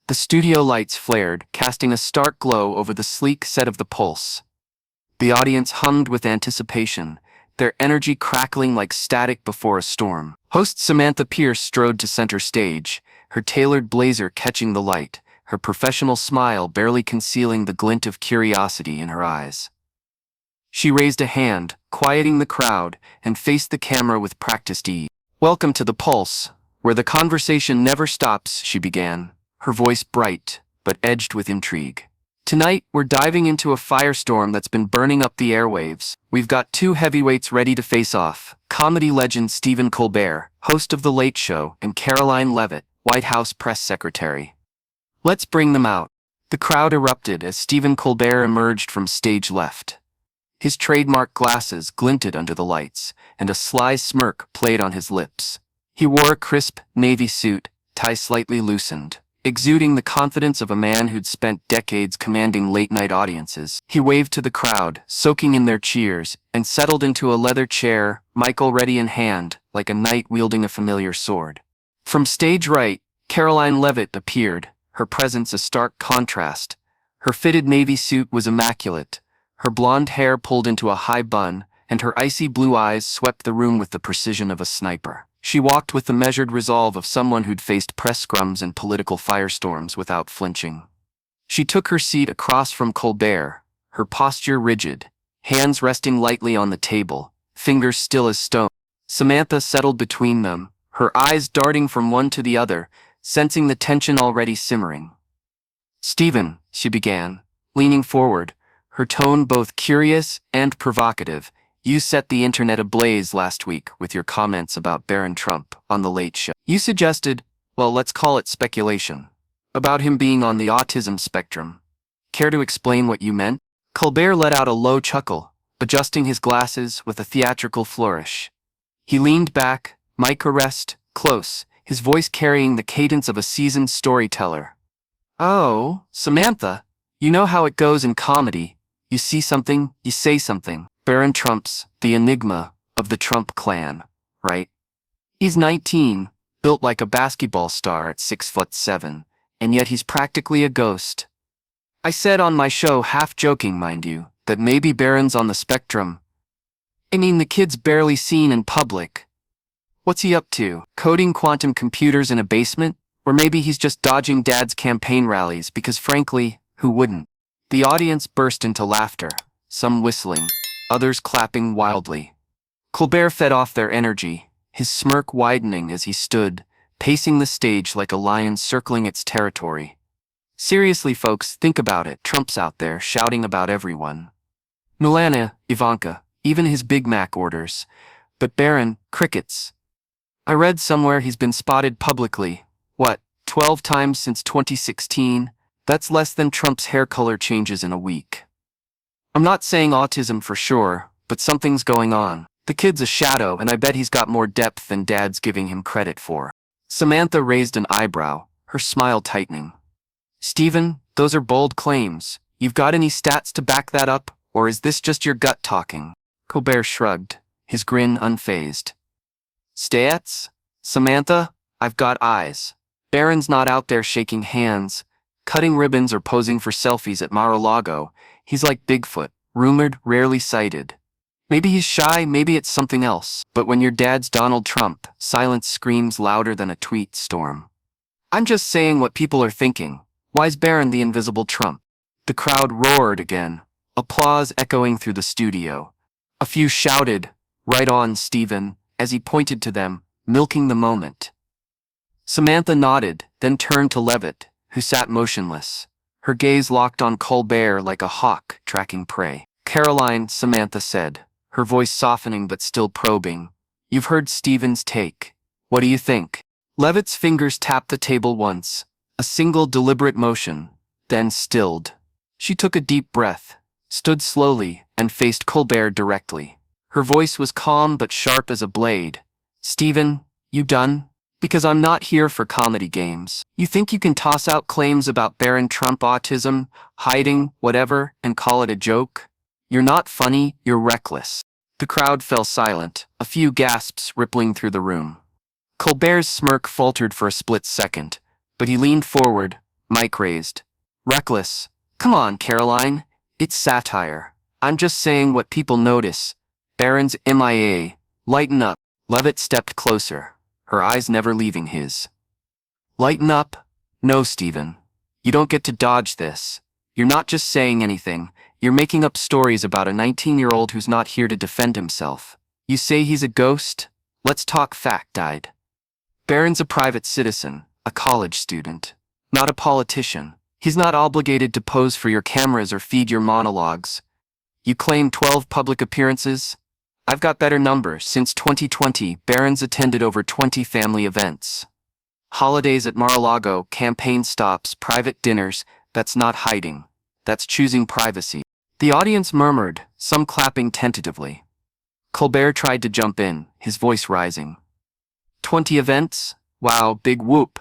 The studio lights flared, casting a stark glow over the sleek set of the Pulse. The audience hummed with anticipation, their energy crackling like static before a storm. Host Samantha Pierce strode to center stage, her tailored blazer catching the light, her professional smile barely concealing the glint of curiosity in her eyes. She raised a hand, quieting the crowd, and faced the camera with practiced ease. "Welcome to the Pulse, where the conversation never stops," she began, her voice bright, but edged with intrigue. "Tonight, we're diving into a firestorm that's been burning up the airwaves. We've got two heavyweights ready to face off, comedy legend Stephen Colbert, host of The Late Show, and Caroline Leavitt, White House press secretary. Let's bring them out." The crowd erupted as Stephen Colbert emerged from stage left. His trademark glasses glinted under the lights, and a sly smirk played on his lips. He wore a crisp, navy suit, tie slightly loosened, exuding the confidence of a man who'd spent decades commanding late-night audiences. He waved to the crowd, soaking in their cheers, and settled into a leather chair, mic already in hand, like a knight wielding a familiar sword. From stage right, Caroline Leavitt appeared, her presence a stark contrast. Her fitted navy suit was immaculate, her blonde hair pulled into a high bun, and her icy blue eyes swept the room with the precision of a sniper. She walked with the measured resolve of someone who'd faced press scrums and political firestorms without flinching. She took her seat across from Colbert, her posture rigid, hands resting lightly on the table, fingers still as stone. Samantha settled between them, her eyes darting from one to the other, sensing the tension already simmering. "Stephen," she began, leaning forward, her tone both curious and provocative, "you set the internet ablaze last week with your comments about Barron Trump on The Late Show. You suggested, well, let's call it speculation, about him being on the autism spectrum. Care to explain what you meant?" Colbert let out a low chuckle, adjusting his glasses with a theatrical flourish. He leaned back, mic arrest, close, his voice carrying the cadence of a seasoned storyteller. "Oh, Samantha, you know how it goes in comedy. You see something, you say something. Barron Trump's the enigma of the Trump clan, right? He's 19, built like a basketball star at 6'7", and yet he's practically a ghost. I said on my show, half joking mind you, that maybe Barron's on the spectrum. I mean, the kid's barely seen in public. What's he up to? Coding quantum computers in a basement? Or maybe he's just dodging Dad's campaign rallies because frankly, who wouldn't?" The audience burst into laughter, some whistling, others clapping wildly. Colbert fed off their energy, his smirk widening as he stood, pacing the stage like a lion circling its territory. "Seriously, folks, think about it. Trump's out there shouting about everyone. Melania, Ivanka, even his Big Mac orders. But Barron, crickets. I read somewhere he's been spotted publicly, 12 times since 2016? That's less than Trump's hair color changes in a week. I'm not saying autism for sure, but something's going on. The kid's a shadow, and I bet he's got more depth than Dad's giving him credit for." Samantha raised an eyebrow, her smile tightening. "Stephen, those are bold claims. You've got any stats to back that up, or is this just your gut talking?" Colbert shrugged, his grin unfazed. "Stats? Samantha, I've got eyes. Barron's not out there shaking hands, cutting ribbons or posing for selfies at Mar-a-Lago. He's like Bigfoot, rumored, rarely sighted. Maybe he's shy, maybe it's something else. But when your dad's Donald Trump, silence screams louder than a tweet storm. I'm just saying what people are thinking. Why's Barron the invisible Trump?" The crowd roared again, applause echoing through the studio. A few shouted, "Right on, Stephen," as he pointed to them, milking the moment. Samantha nodded, then turned to Leavitt, who sat motionless, her gaze locked on Colbert like a hawk tracking prey. "Caroline," Samantha said, her voice softening but still probing, "you've heard Stephen's take. What do you think?" Leavitt's fingers tapped the table once, a single deliberate motion, then stilled. She took a deep breath, stood slowly, and faced Colbert directly. Her voice was calm but sharp as a blade. "Stephen, you done? Because I'm not here for comedy games. You think you can toss out claims about Barron Trump autism, hiding, whatever, and call it a joke? You're not funny, you're reckless." The crowd fell silent, a few gasps rippling through the room. Colbert's smirk faltered for a split second, but he leaned forward, mic raised. Reckless. Come on, Caroline. It's satire. I'm just saying what people notice. Barron's MIA. Lighten up. Leavitt stepped closer, her eyes never leaving his. Lighten up? No, Stephen. You don't get to dodge this. You're not just saying anything. You're making up stories about a 19-year-old who's not here to defend himself. You say he's a ghost? Let's talk fact-died. Barron's a private citizen, a college student, not a politician. He's not obligated to pose for your cameras or feed your monologues. You claim 12 public appearances? I've got better numbers. Since 2020, Barron's attended over 20 family events. Holidays at Mar-a-Lago, campaign stops, private dinners. That's not hiding. That's choosing privacy. The audience murmured, some clapping tentatively. Colbert tried to jump in, his voice rising. 20 events? Wow, big whoop.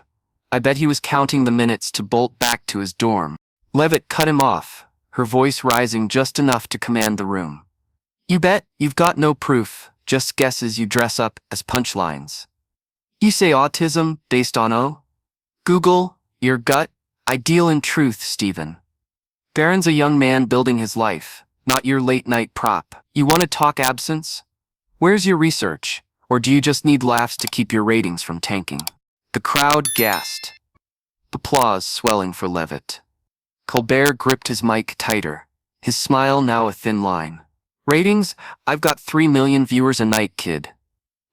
I bet he was counting the minutes to bolt back to his dorm. Leavitt cut him off, her voice rising just enough to command the room. You bet, you've got no proof, just guesses you dress up as punchlines. You say autism, based on Google, your gut? I deal in truth, Stephen. Barron's a young man building his life, not your late-night prop. You want to talk absence? Where's your research? Or do you just need laughs to keep your ratings from tanking? The crowd gasped. Applause swelling for Leavitt. Colbert gripped his mic tighter, his smile now a thin line. Ratings? I've got 3 million viewers a night, kid.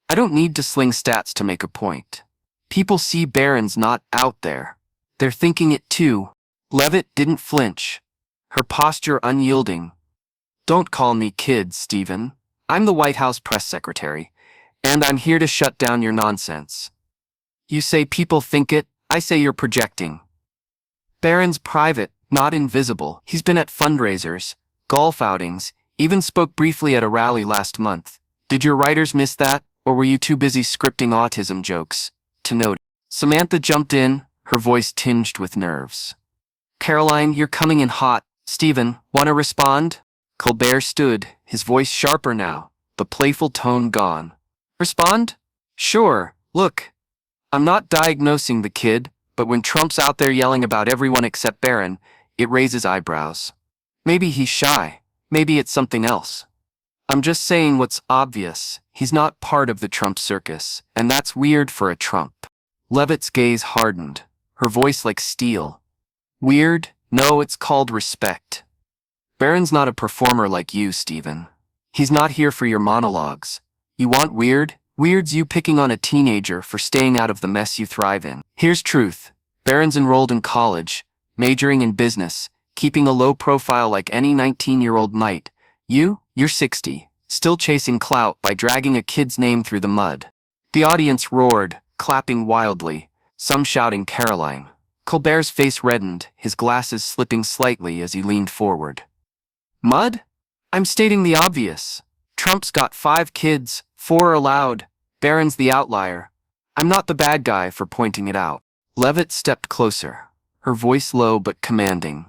I don't need to sling stats to make a point. People see Barron's not out there. They're thinking it too. Leavitt didn't flinch, her posture unyielding. Don't call me kid, Stephen. I'm the White House press secretary, and I'm here to shut down your nonsense. You say people think it, I say you're projecting. Barron's private, not invisible. He's been at fundraisers, golf outings, even spoke briefly at a rally last month. Did your writers miss that, or were you too busy scripting autism jokes to note? Samantha jumped in, her voice tinged with nerves. Caroline, you're coming in hot. Stephen, want to respond? Colbert stood, his voice sharper now, the playful tone gone. Respond? Sure, look. I'm not diagnosing the kid, but when Trump's out there yelling about everyone except Barron, it raises eyebrows. Maybe he's shy. Maybe it's something else. I'm just saying what's obvious. He's not part of the Trump circus, and that's weird for a Trump. Leavitt's gaze hardened, her voice like steel. Weird? No, it's called respect. Barron's not a performer like you, Stephen. He's not here for your monologues. You want weird? Weird's you picking on a teenager for staying out of the mess you thrive in. Here's truth. Barron's enrolled in college, majoring in business, keeping a low profile like any 19-year-old might. You're 60, still chasing clout by dragging a kid's name through the mud. The audience roared, clapping wildly, some shouting Caroline. Colbert's face reddened, his glasses slipping slightly as he leaned forward. Mud? I'm stating the obvious. Trump's got 5 kids, 4 are allowed. Barron's the outlier. I'm not the bad guy for pointing it out. Leavitt stepped closer, her voice low but commanding.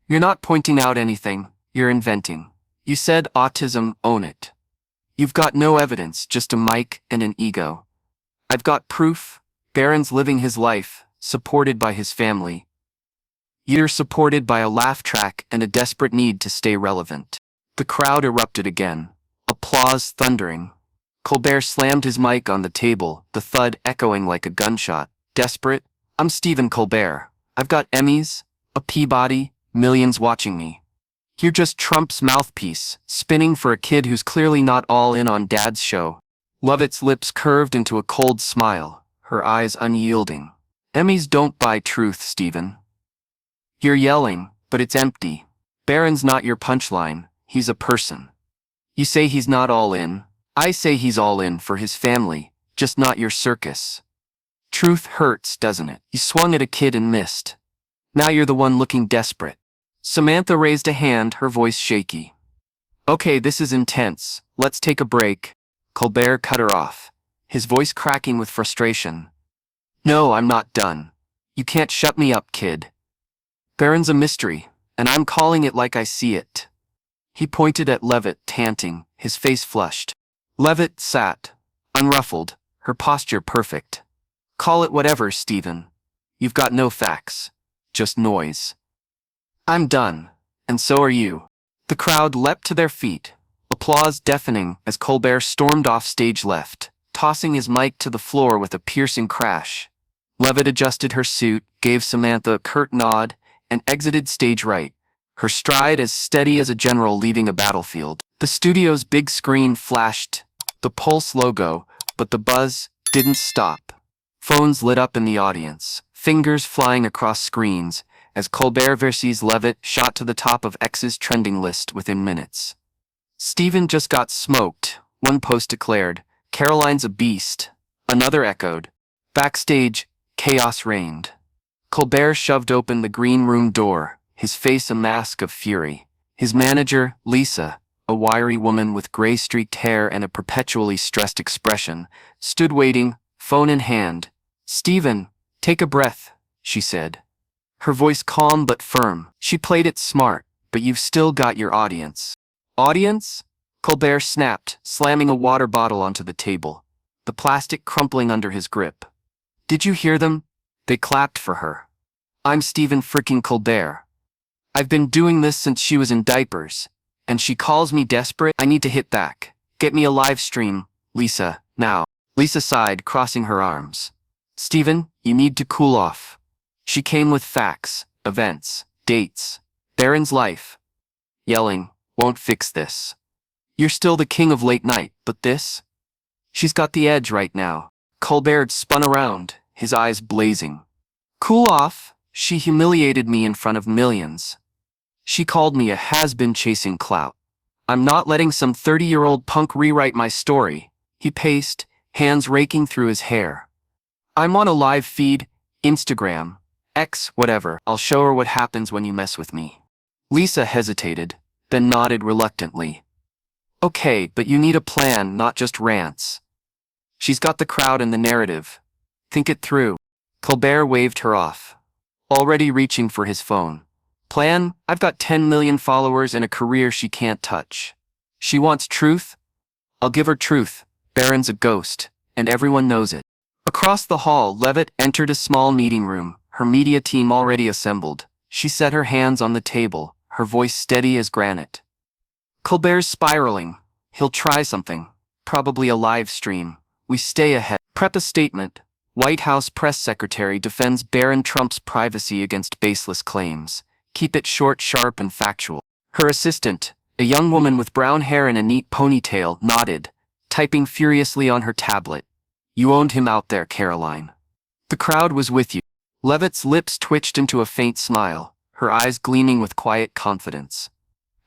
You're not pointing out anything, you're inventing. You said autism, own it. You've got no evidence, just a mic and an ego. I've got proof. Barron's living his life, supported by his family. You're supported by a laugh track and a desperate need to stay relevant. The crowd erupted again, applause thundering. Colbert slammed his mic on the table, the thud echoing like a gunshot. Desperate? I'm Stephen Colbert. I've got Emmys, a Peabody, millions watching me. You're just Trump's mouthpiece, spinning for a kid who's clearly not all in on Dad's show. Leavitt's lips curved into a cold smile, her eyes unyielding. Emmys don't buy truth, Stephen. You're yelling, but it's empty. Barron's not your punchline, he's a person. You say he's not all in. I say he's all in for his family, just not your circus. Truth hurts, doesn't it? You swung at a kid and missed. Now you're the one looking desperate. Samantha raised a hand, her voice shaky. Okay, this is intense. Let's take a break. Colbert cut her off, his voice cracking with frustration. No, I'm not done. You can't shut me up, kid. Barron's a mystery, and I'm calling it like I see it. He pointed at Leavitt, panting, his face flushed. Leavitt sat, unruffled, her posture perfect. Call it whatever, Stephen. You've got no facts. just noise. I'm done, and so are you. The crowd leapt to their feet, applause deafening as Colbert stormed off stage left, tossing his mic to the floor with a piercing crash. Leavitt adjusted her suit, gave Samantha a curt nod, and exited stage right, her stride as steady as a general leaving a battlefield. The studio's big screen flashed the Pulse logo, but the buzz didn't stop. Phones lit up in the audience, fingers flying across screens, as Colbert vs. Leavitt shot to the top of X's trending list within minutes. "Stephen just got smoked," one post declared. "Caroline's a beast," another echoed. Backstage, chaos reigned. Colbert shoved open the green room door, his face a mask of fury. His manager, Lisa, a wiry woman with gray-streaked hair and a perpetually stressed expression, stood waiting, phone in hand. "Stephen, take a breath," she said. Her voice calm but firm. She played it smart, "but you've still got your audience." "Audience?" Colbert snapped, slamming a water bottle onto the table, the plastic crumpling under his grip. "Did you hear them? They clapped for her. I'm Stephen freaking Colbert. I've been doing this since she was in diapers, and she calls me desperate. I need to hit back. Get me a live stream, Lisa, now." Lisa sighed, crossing her arms. "Stephen, you need to cool off." She came with facts, events, dates. Barron's life. Yelling won't fix this. "You're still the king of late night, but this?" "She's got the edge right now." Colbert spun around, his eyes blazing. "Cool off? She humiliated me in front of millions. She called me a has-been chasing clout. I'm not letting some 30-year-old punk rewrite my story." He paced, hands raking through his hair. "I'm on a live feed, Instagram, X, whatever. I'll show her what happens when you mess with me." Lisa hesitated, then nodded reluctantly. "Okay, but you need a plan, not just rants. She's got the crowd and the narrative. Think it through." Colbert waved her off, already reaching for his phone. "Plan? I've got 10 million followers and a career she can't touch. She wants truth? I'll give her truth. Barron's a ghost, and everyone knows it." Across the hall, Leavitt entered a small meeting room, her media team already assembled. She set her hands on the table, her voice steady as granite. "Colbert's spiraling. He'll try something. Probably a live stream. We stay ahead. Prep a statement. White House press secretary defends Barron Trump's privacy against baseless claims. Keep it short, sharp, and factual." Her assistant, a young woman with brown hair and a neat ponytail, nodded, typing furiously on her tablet. "You owned him out there, Caroline. The crowd was with you." Leavitt's lips twitched into a faint smile, her eyes gleaming with quiet confidence.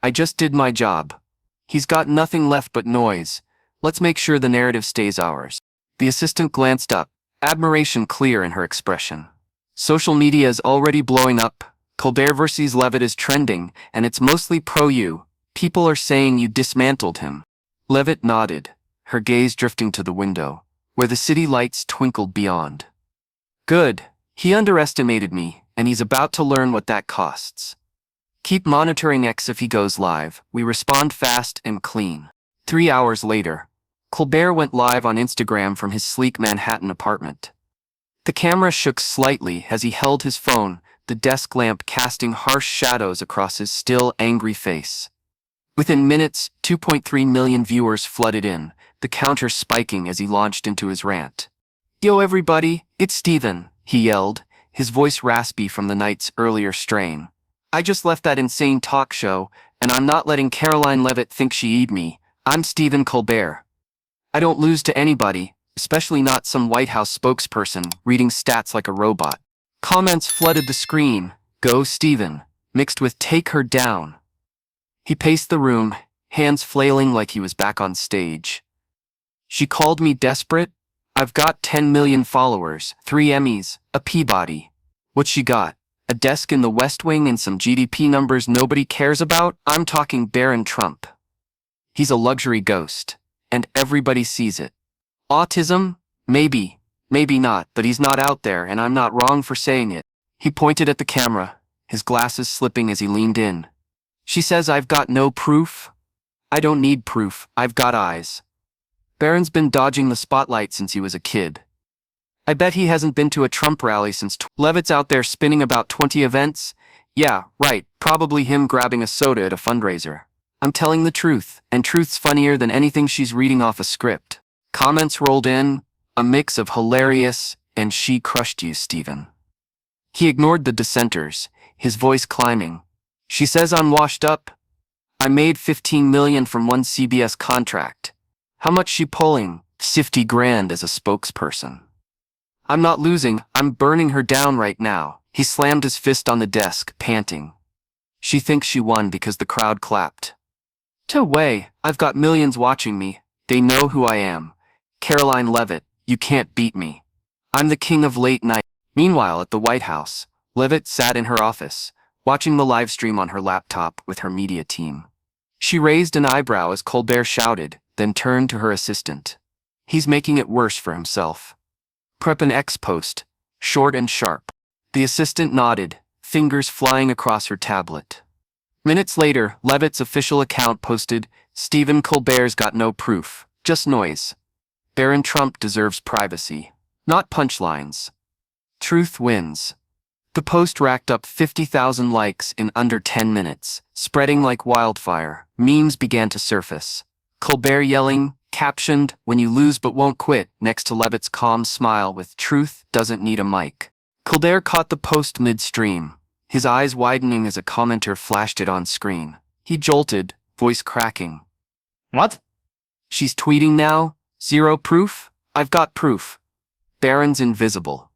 "I just did my job. He's got nothing left but noise. Let's make sure the narrative stays ours." The assistant glanced up, admiration clear in her expression. "Social media is already blowing up. Colbert vs. Leavitt is trending, and it's mostly pro-you. People are saying you dismantled him." Leavitt nodded, her gaze drifting to the window, where the city lights twinkled beyond. "Good. He underestimated me, and he's about to learn what that costs. Keep monitoring X if he goes live. We respond fast and clean." 3 hours later, Colbert went live on Instagram from his sleek Manhattan apartment. The camera shook slightly as he held his phone, the desk lamp casting harsh shadows across his still, angry face. Within minutes, 2.3 million viewers flooded in, the counter spiking as he launched into his rant. "Yo everybody, it's Stephen," he yelled, his voice raspy from the night's earlier strain. "I just left that insane talk show, and I'm not letting Caroline Leavitt think she eat me. I'm Stephen Colbert. I don't lose to anybody, especially not some White House spokesperson reading stats like a robot." Comments flooded the screen, "Go Stephen," mixed with "Take her down." He paced the room, hands flailing like he was back on stage. "She called me desperate? I've got 10 million followers, 3 Emmys, a Peabody. What she got? A desk in the West Wing and some GDP numbers nobody cares about? I'm talking Barron Trump. He's a luxury ghost, and everybody sees it. Autism? Maybe, maybe not, but he's not out there, and I'm not wrong for saying it." He pointed at the camera, his glasses slipping as he leaned in. "She says I've got no proof? I don't need proof, I've got eyes. Barron's been dodging the spotlight since he was a kid. I bet he hasn't been to a Trump rally since Leavitt's out there spinning about 20 events. Yeah, right, probably him grabbing a soda at a fundraiser. I'm telling the truth, and truth's funnier than anything she's reading off a script. Comments rolled in, a mix of hilarious and she crushed you, Stephen. He ignored the dissenters, his voice climbing. She says I'm washed up. I made $15 million from one CBS contract. How much she pulling? 50 grand as a spokesperson. I'm not losing, I'm burning her down right now. He slammed his fist on the desk, panting. She thinks she won because the crowd clapped. No way, I've got millions watching me. They know who I am. Caroline Leavitt, you can't beat me. I'm the king of late night. Meanwhile, at the White House, Leavitt sat in her office, watching the live stream on her laptop with her media team. She raised an eyebrow as Colbert shouted, then turned to her assistant. He's making it worse for himself. Prep an X-post, short and sharp. The assistant nodded, fingers flying across her tablet. Minutes later, Leavitt's official account posted, Stephen Colbert's got no proof, just noise. Barron Trump deserves privacy, not punchlines. Truth wins. The post racked up 50,000 likes in under 10 minutes, spreading like wildfire. Memes began to surface. Colbert yelling, captioned, when you lose but won't quit, next to Leavitt's calm smile with truth doesn't need a mic. Colbert caught the post midstream, his eyes widening as a commenter flashed it on screen. He jolted, voice cracking. What? She's tweeting now? Zero proof? I've got proof. Barron's invisible.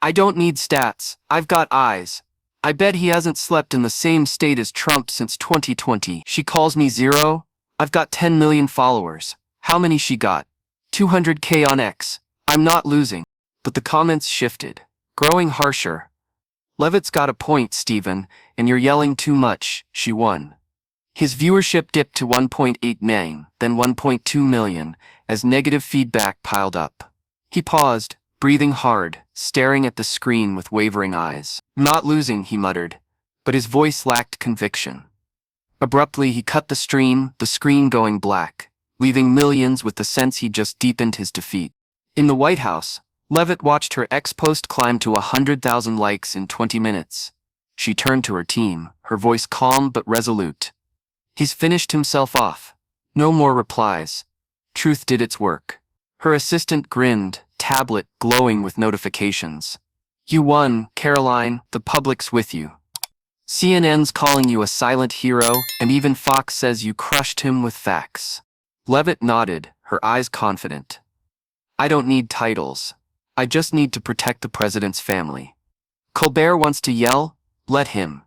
I don't need stats, I've got eyes. I bet he hasn't slept in the same state as Trump since 2020. She calls me zero? I've got 10 million followers. How many she got? 200K on X. I'm not losing. But the comments shifted, growing harsher. Leavitt's got a point, Stephen, and you're yelling too much. She won. His viewership dipped to 1.8 million, then 1.2 million, as negative feedback piled up. He paused, breathing hard, staring at the screen with wavering eyes. Not losing, he muttered, but his voice lacked conviction. Abruptly, he cut the screen going black, leaving millions with the sense he'd just deepened his defeat. In the White House, Leavitt watched her X-post climb to 100,000 likes in 20 minutes. She turned to her team, her voice calm but resolute. He's finished himself off. No more replies. Truth did its work. Her assistant grinned, tablet glowing with notifications. You won, Caroline, the public's with you. CNN's calling you a silent hero, and even Fox says you crushed him with facts. Leavitt nodded, her eyes confident. I don't need titles. I just need to protect the president's family. Colbert wants to yell? Let him.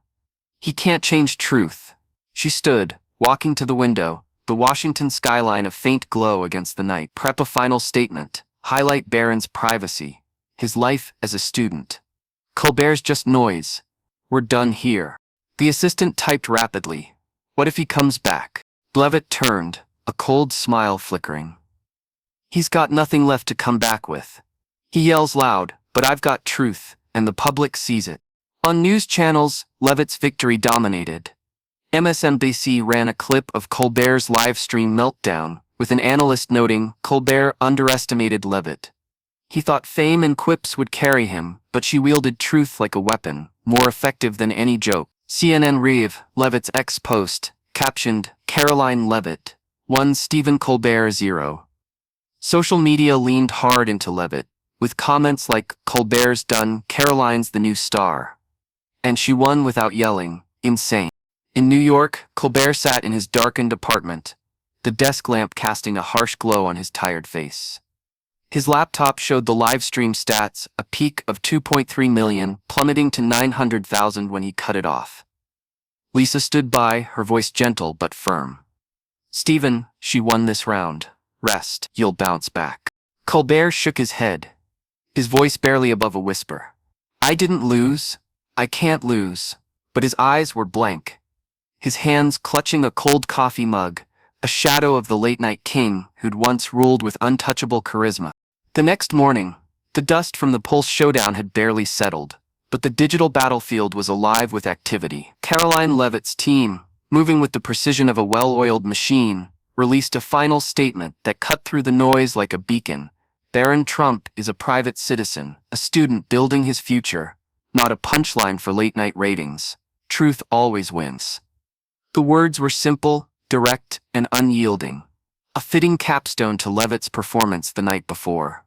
He can't change truth. She stood, walking to the window, the Washington skyline a faint glow against the night. Prep a final statement. Highlight Barron's privacy. His life as a student. Colbert's just noise. We're done here. The assistant typed rapidly. What if he comes back? Leavitt turned, a cold smile flickering. He's got nothing left to come back with. He yells loud, but I've got truth, and the public sees it. On news channels, Leavitt's victory dominated. MSNBC ran a clip of Colbert's live stream meltdown, with an analyst noting Colbert underestimated Leavitt. He thought fame and quips would carry him, but she wielded truth like a weapon, more effective than any joke. CNN Reeve, Leavitt's X-post, captioned, Caroline Leavitt, 1 Stephen Colbert 0. Social media leaned hard into Leavitt, with comments like, Colbert's done, Caroline's the new star. And she won without yelling, insane. In New York, Colbert sat in his darkened apartment, the desk lamp casting a harsh glow on his tired face. His laptop showed the live stream stats, a peak of 2.3 million, plummeting to 900,000 when he cut it off. Lisa stood by, her voice gentle but firm. Stephen, she won this round. Rest, you'll bounce back. Colbert shook his head, his voice barely above a whisper. I didn't lose. I can't lose. But his eyes were blank, his hands clutching a cold coffee mug, a shadow of the late-night king who'd once ruled with untouchable charisma. The next morning, the dust from the Pulse showdown had barely settled, but the digital battlefield was alive with activity. Caroline Leavitt's team, moving with the precision of a well-oiled machine, released a final statement that cut through the noise like a beacon, Barron Trump is a private citizen, a student building his future, not a punchline for late-night ratings. Truth always wins. The words were simple, direct, and unyielding. A fitting capstone to Leavitt's performance the night before.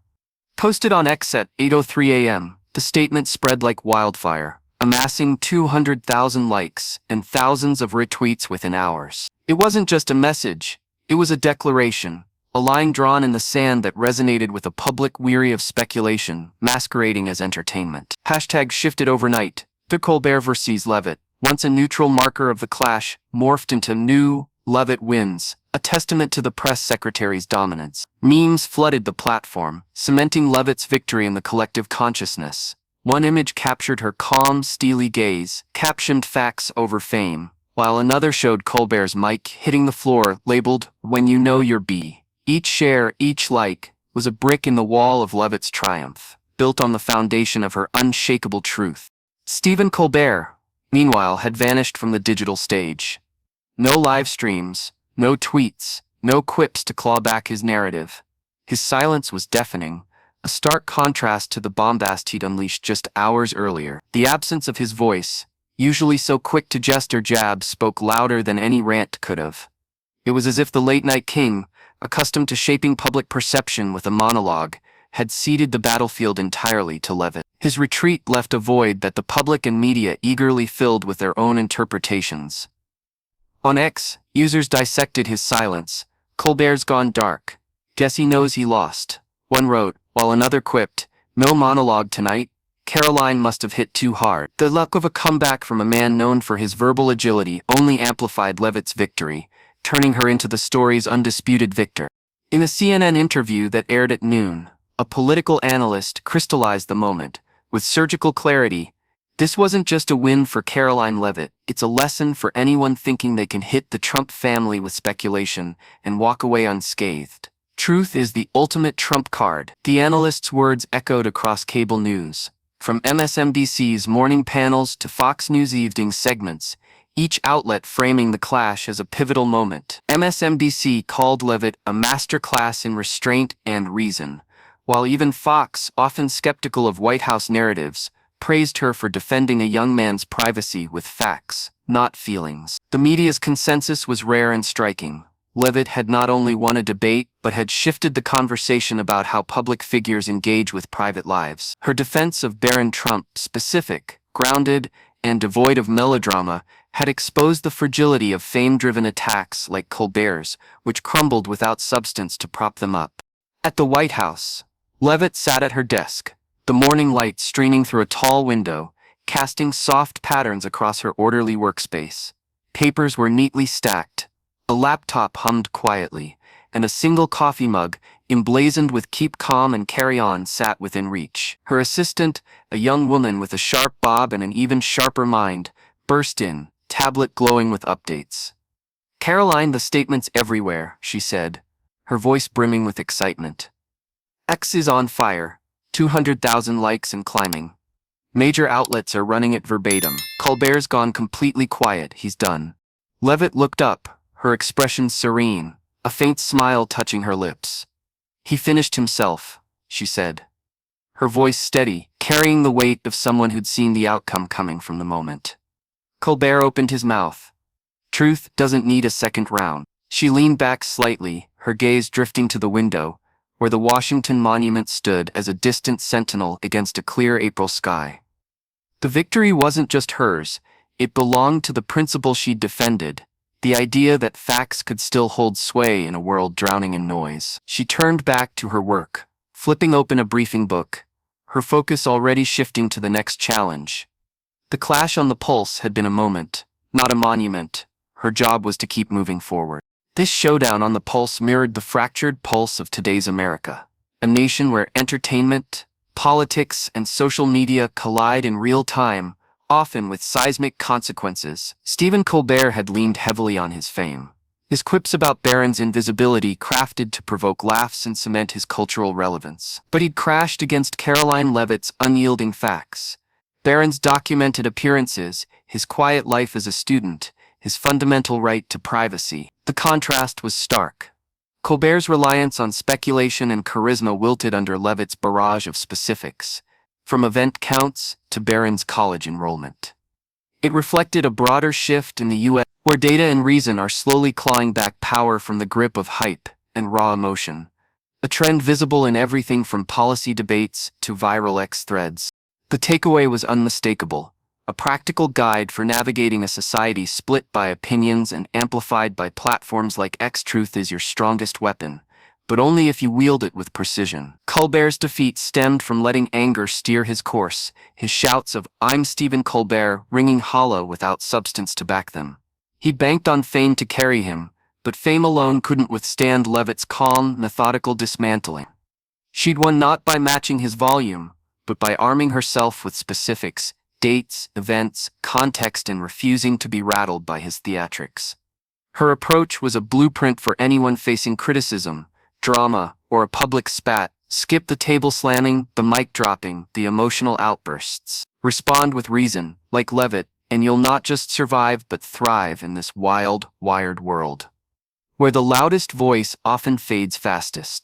Posted on X at 8:03 a.m., the statement spread like wildfire, amassing 200,000 likes and thousands of retweets within hours. It wasn't just a message, it was a declaration, a line drawn in the sand that resonated with a public weary of speculation, masquerading as entertainment. Hashtag shifted overnight. The Colbert vs. Leavitt, once a neutral marker of the clash, morphed into new Leavitt wins, a testament to the press secretary's dominance. Memes flooded the platform, cementing Leavitt's victory in the collective consciousness. One image captured her calm, steely gaze, captioned facts over fame, while another showed Colbert's mic hitting the floor, labeled, "When you know you're B." Each share, each like, was a brick in the wall of Leavitt's triumph, built on the foundation of her unshakable truth. Stephen Colbert, meanwhile, had vanished from the digital stage. No live streams, no tweets, no quips to claw back his narrative. His silence was deafening, a stark contrast to the bombast he'd unleashed just hours earlier. The absence of his voice, usually so quick to jest or jab, spoke louder than any rant could have. It was as if the late-night king, accustomed to shaping public perception with a monologue, had ceded the battlefield entirely to Leavitt. His retreat left a void that the public and media eagerly filled with their own interpretations. On X, users dissected his silence. "Colbert's gone dark. Guess he knows he lost," one wrote, while another quipped, "No monologue tonight. Caroline must have hit too hard." The luck of a comeback from a man known for his verbal agility only amplified Leavitt's victory, turning her into the story's undisputed victor. In a CNN interview that aired at noon, a political analyst crystallized the moment. With surgical clarity, this wasn't just a win for Caroline Leavitt, it's a lesson for anyone thinking they can hit the Trump family with speculation and walk away unscathed. Truth is the ultimate trump card. The analyst's words echoed across cable news. From MSNBC's morning panels to Fox News evening segments, each outlet framing the clash as a pivotal moment. MSNBC called Leavitt a masterclass in restraint and reason, while even Fox, often skeptical of White House narratives, praised her for defending a young man's privacy with facts, not feelings. The media's consensus was rare and striking. Leavitt had not only won a debate, but had shifted the conversation about how public figures engage with private lives. Her defense of Barron Trump, specific, grounded, and devoid of melodrama, had exposed the fragility of fame-driven attacks like Colbert's, which crumbled without substance to prop them up. At the White House, Leavitt sat at her desk, the morning light streaming through a tall window, casting soft patterns across her orderly workspace. Papers were neatly stacked, a laptop hummed quietly, and a single coffee mug, emblazoned with "Keep Calm and Carry On," sat within reach. Her assistant, a young woman with a sharp bob and an even sharper mind, burst in, tablet glowing with updates. "Caroline, the statement's everywhere," she said, her voice brimming with excitement. "X is on fire, 200,000 likes and climbing. Major outlets are running it verbatim. Colbert's gone completely quiet, he's done." Leavitt looked up, her expression serene, a faint smile touching her lips. "He finished himself," she said, her voice steady, carrying the weight of someone who'd seen the outcome coming from the moment. Colbert opened his mouth. "Truth doesn't need a second round." She leaned back slightly, her gaze drifting to the window, where the Washington Monument stood as a distant sentinel against a clear April sky. The victory wasn't just hers, it belonged to the principle she'd defended, the idea that facts could still hold sway in a world drowning in noise. She turned back to her work, flipping open a briefing book, her focus already shifting to the next challenge. The clash on the Pulse had been a moment, not a monument. Her job was to keep moving forward. This showdown on the Pulse mirrored the fractured pulse of today's America, a nation where entertainment, politics, and social media collide in real time, often with seismic consequences. Stephen Colbert had leaned heavily on his fame. His quips about Barron's invisibility crafted to provoke laughs and cement his cultural relevance. But he'd crashed against Caroline Leavitt's unyielding facts. Barron's documented appearances, his quiet life as a student, his fundamental right to privacy. The contrast was stark. Colbert's reliance on speculation and charisma wilted under Leavitt's barrage of specifics, from event counts to Barron's college enrollment. It reflected a broader shift in the U.S. where data and reason are slowly clawing back power from the grip of hype and raw emotion, a trend visible in everything from policy debates to viral X threads. The takeaway was unmistakable: a practical guide for navigating a society split by opinions and amplified by platforms like X. Truth is your strongest weapon, but only if you wield it with precision. Colbert's defeat stemmed from letting anger steer his course, his shouts of "I'm Stephen Colbert" ringing hollow without substance to back them. He banked on fame to carry him, but fame alone couldn't withstand Leavitt's calm, methodical dismantling. She'd won not by matching his volume, but by arming herself with specifics, dates, events, context, and refusing to be rattled by his theatrics. Her approach was a blueprint for anyone facing criticism, drama, or a public spat. Skip the table slamming, the mic dropping, the emotional outbursts. Respond with reason, like Leavitt, and you'll not just survive but thrive in this wild, wired world, where the loudest voice often fades fastest.